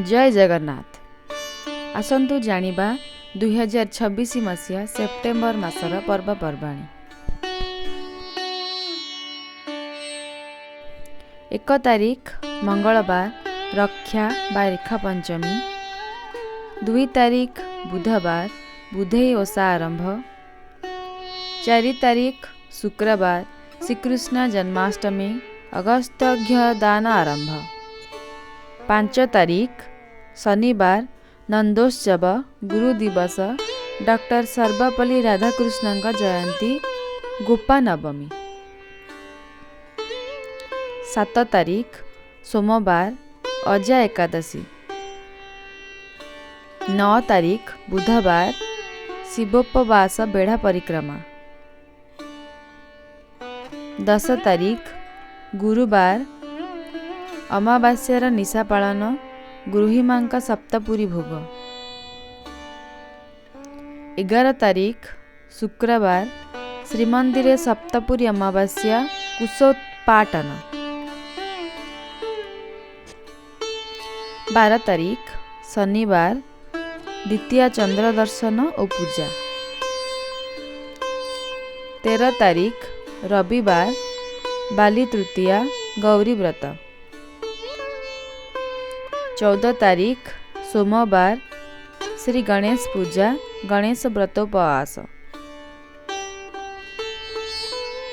जय जगन्नाथ। आसंतु जानिबा 2026 मसीहा सेप्टेम्बर मासर पर्वपर्वाणी। 1 तारिख मंगलवार रक्षा बा रेखा पंचमी। 2 तारिख बुधवार बुधेई ओषा आरंभ। 4 तारिख शुक्रवार श्रीकृष्ण जन्माष्टमी अगस्त्य दान आरंभ। 5 तारिख शनिवार नंदोत्सव गुरु दिवस डॉक्टर सर्वपल्ली राधाकृष्ण जयंती गोपा नवमी। 7 तारिख सोमवार अजा एकादशी। 9 तारिख बुधवार शिवोपवास बेढ़ा परिक्रमा। 10 तारिख गुरुवार अमावास्यार निशा पालन गृही मां का सप्तपुरी भोग। 11 तारिख शुक्रवार श्रीमंदिर सप्तपुरी अमावास्या कुशोत्पाटन। 12 तारिख शनिवार द्वितीय चंद्र दर्शन और पूजा। 13 तारिख रविवार बाली तृतीया गौरी व्रत। 14 तारिख सोमवार श्री गणेश पूजा गणेश व्रतोपवास।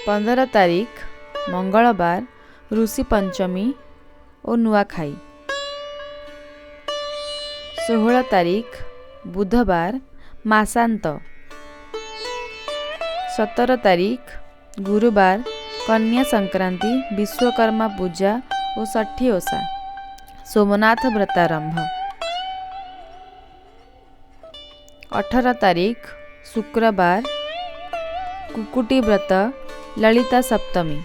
15 तारिख मंगलवार ऋषि पंचमी और नुआखाई। 16 तारिख बुधवार मासांत। 17 तारिख गुरुवार कन्या संक्रांति विश्वकर्मा पूजा और षठी ओषा सोमनाथ व्रतारंभ। 18 तारिख शुक्रवार कुकुटी व्रत ललिता सप्तमी।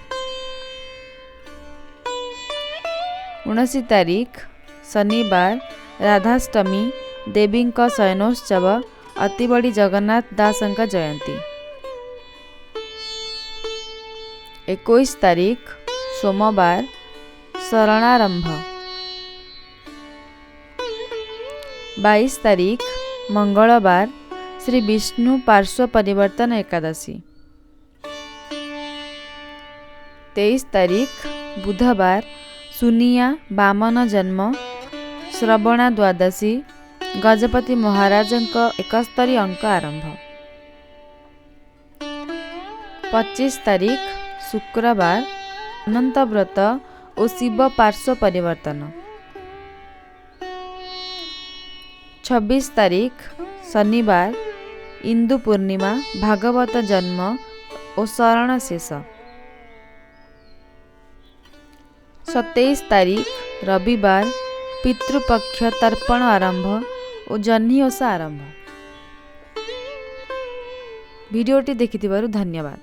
19 तारिख शनिवार राधाष्टमी देवी शयनोत्सव अतिबड़ी जगन्नाथ दास जयंती। 21 तारिख सोमवार शरणारंभ। 22 तारिख मंगलवार श्री विष्णु पार्श्व परिवर्तन एकादशी। 23 तारिख बुधवार सुनिया वामन जन्म श्रवणा द्वादशी गजपति महाराज 71 अंक आरंभ। 25 तारिख शुक्रवार अनंत व्रत और शिव पार्श्व परिवर्तन। 26 तारिख शनिवार इंदु पूर्णिमा भागवत जन्म और शरण शेष। 27 तारिख रविवार पितृपक्ष तर्पण आरंभ और जह्नी ओषा आरंभ। वीडियोटी देखिथिबारु धन्यवाद।